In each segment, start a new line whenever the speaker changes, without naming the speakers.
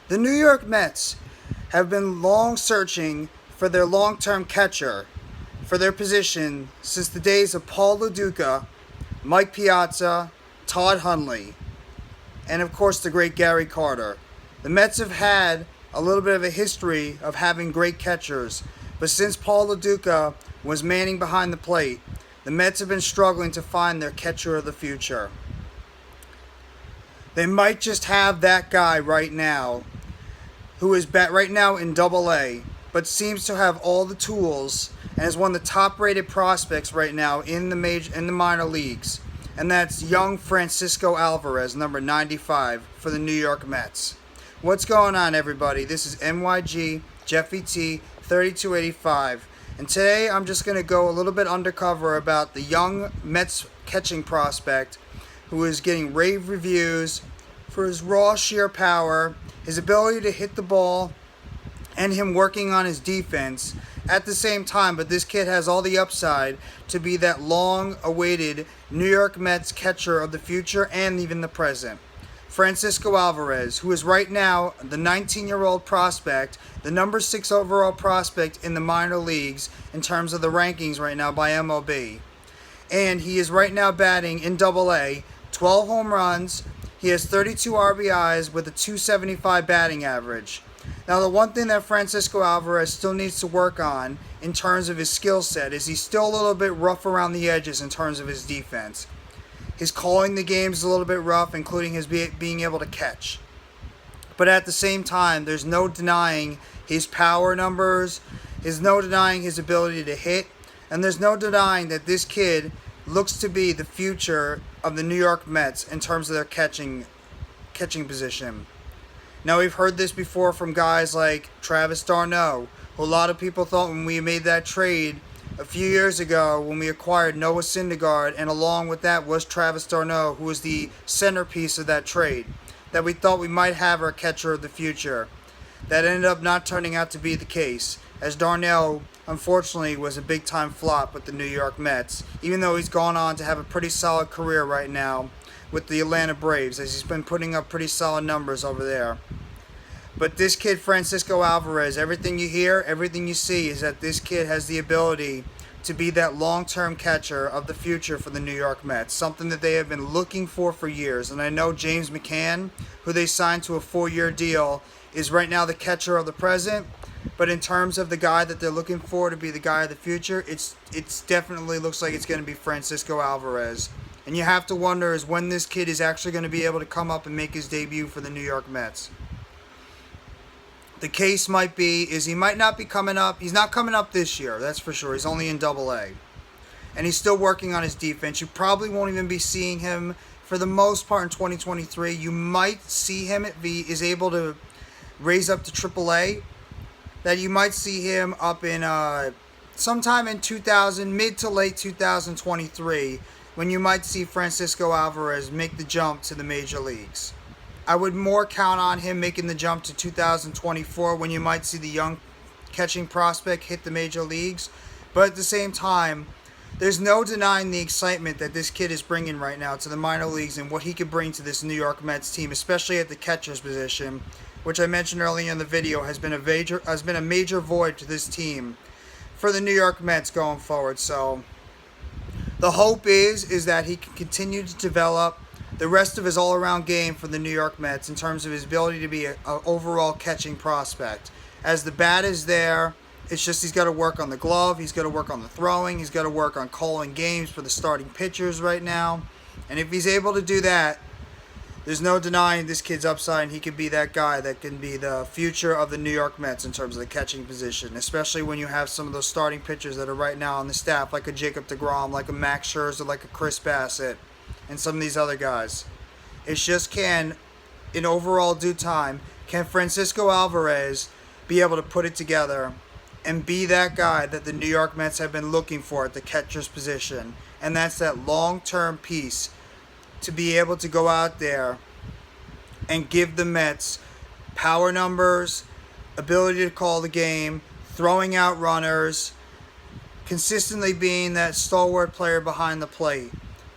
The New York Mets have been long searching for their long-term catcher for their position since the days of Paul Duca, Mike Piazza, Todd Hundley, and of course the great Gary Carter. The Mets have had a little bit of a history of having great catchers, but since Paul Duca was manning behind the plate, the Mets have been struggling to find their catcher of the future. They might just have that guy right now, who is right now in Double A, but seems to have all the tools and is one of the top-rated prospects right now in the minor leagues, and that's young Fransisco Alvarez, number 95 for the New York Mets. What's going on, everybody? This is NYG Jeffy T 3285, and today I'm just going to go a little bit undercover about the young Mets catching prospect who is getting rave reviews for his raw sheer power, his ability to hit the ball, and him working on his defense at the same time. But this kid has all the upside to be that long-awaited New York Mets catcher of the future and even the present. Fransisco Alvarez, who is right now the 19-year-old prospect, the number 6 overall prospect in the minor leagues in terms of the rankings right now by MLB. And he is right now batting in Double A, 12 home runs. He has 32 RBIs with a .275 batting average. Now, the one thing that Fransisco Alvarez still needs to work on in terms of his skill set is he's still a little bit rough around the edges in terms of his defense. His calling the game is a little bit rough, including his being able to catch. But at the same time, there's no denying his power numbers, there's no denying his ability to hit, and there's no denying that this kid looks to be the future of the New York Mets in terms of their catching position. Now, we've heard this before from guys like Travis d'Arnaud, who a lot of people thought when we made that trade a few years ago when we acquired Noah Syndergaard, and along with that was Travis d'Arnaud, who was the centerpiece of that trade, that we thought we might have our catcher of the future. That ended up not turning out to be the case, as d'Arnaud, unfortunately, was a big-time flop with the New York Mets, even though he's gone on to have a pretty solid career right now with the Atlanta Braves, as he's been putting up pretty solid numbers over there. But this kid, Fransisco Alvarez, everything you hear, everything you see is that this kid has the ability to be that long-term catcher of the future for the New York Mets, something that they have been looking for years. And I know James McCann, who they signed to a 4-year deal, is right now the catcher of the present. But in terms of the guy that they're looking for to be the guy of the future, it's definitely looks like it's going to be Fransisco Alvarez. And you have to wonder is when this kid is actually going to be able to come up and make his debut for the New York Mets. The case might be is he might not be coming up. He's not coming up this year, that's for sure. He's only in Double A. And he's still working on his defense. You probably won't even be seeing him for the most part in 2023. You might see him if he is able to raise up to Triple A. That you might see him up in sometime in mid to late 2023, when you might see Fransisco Alvarez make the jump to the major leagues. I would more count on him making the jump to 2024, when you might see the young catching prospect hit the major leagues. But at the same time, there's no denying the excitement that this kid is bringing right now to the minor leagues and what he could bring to this New York Mets team, especially at the catcher's position, which I mentioned earlier in the video has been a major void to this team for the New York Mets going forward. So the hope is that he can continue to develop the rest of his all-around game for the New York Mets in terms of his ability to be an overall catching prospect. As the bat is there, it's just he's got to work on the glove, he's got to work on the throwing, he's got to work on calling games for the starting pitchers right now. And if he's able to do that, there's no denying this kid's upside, and he could be that guy that can be the future of the New York Mets in terms of the catching position, especially when you have some of those starting pitchers that are right now on the staff, like a Jacob deGrom, like a Max Scherzer, like a Chris Bassett, and some of these other guys. It's just can, in overall due time, can Fransisco Alvarez be able to put it together and be that guy that the New York Mets have been looking for at the catcher's position, and that's that long-term piece to be able to go out there and give the Mets power numbers, ability to call the game, throwing out runners, consistently being that stalwart player behind the plate,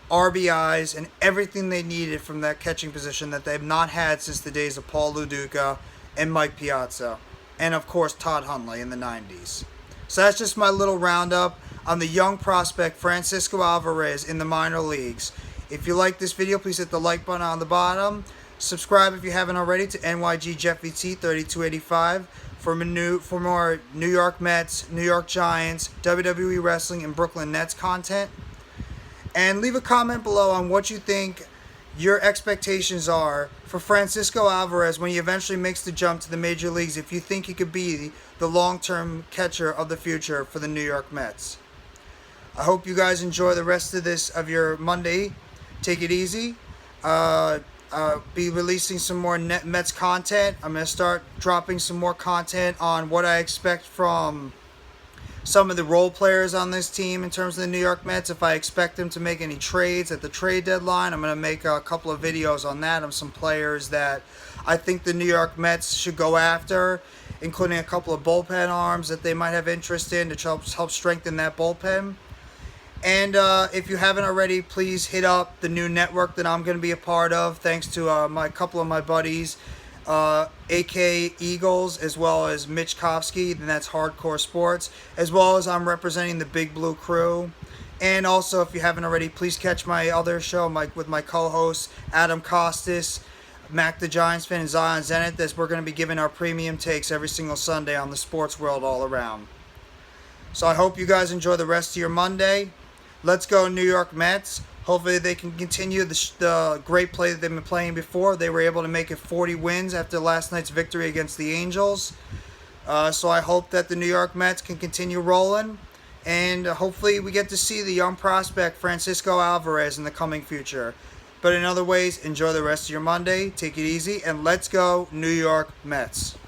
RBIs, and everything they needed from that catching position that they've not had since the days of Paul Duca and Mike Piazza. And of course Todd Hundley in the 90s. So that's just my little roundup on the young prospect Fransisco Alvarez in the minor leagues. If you like this video, please hit the like button on the bottom. Subscribe if you haven't already to NYG Jeffy T 3285 for more New York Mets, New York Giants, WWE Wrestling, and Brooklyn Nets content. And leave a comment below on what you think your expectations are for Fransisco Alvarez when he eventually makes the jump to the major leagues, if you think he could be the long-term catcher of the future for the New York Mets. I hope you guys enjoy the rest of your Monday. Take it easy. Be releasing some more Mets content. I'm going to start dropping some more content on what I expect from some of the role players on this team in terms of the New York Mets. If I expect them to make any trades at the trade deadline, I'm going to make a couple of videos on that, on some players that I think the New York Mets should go after, including a couple of bullpen arms that they might have interest in to help strengthen that bullpen. And if you haven't already, please hit up the new network that I'm going to be a part of, thanks to a couple of my buddies, AK Eagles, as well as Mitch Kofsky, and that's Hardcore Sports, as well as I'm representing the Big Blue Crew. And also, if you haven't already, please catch my other show with my co-hosts Adam Costas, Mac the Giants fan, and Zion Zenith, as we're going to be giving our premium takes every single Sunday on the sports world all around. So I hope you guys enjoy the rest of your Monday. Let's go New York Mets. Hopefully they can continue the great play that they've been playing before. They were able to make it 40 wins after last night's victory against the Angels. So I hope that the New York Mets can continue rolling. And hopefully we get to see the young prospect Fransisco Alvarez in the coming future. But in other ways, enjoy the rest of your Monday. Take it easy. And let's go New York Mets.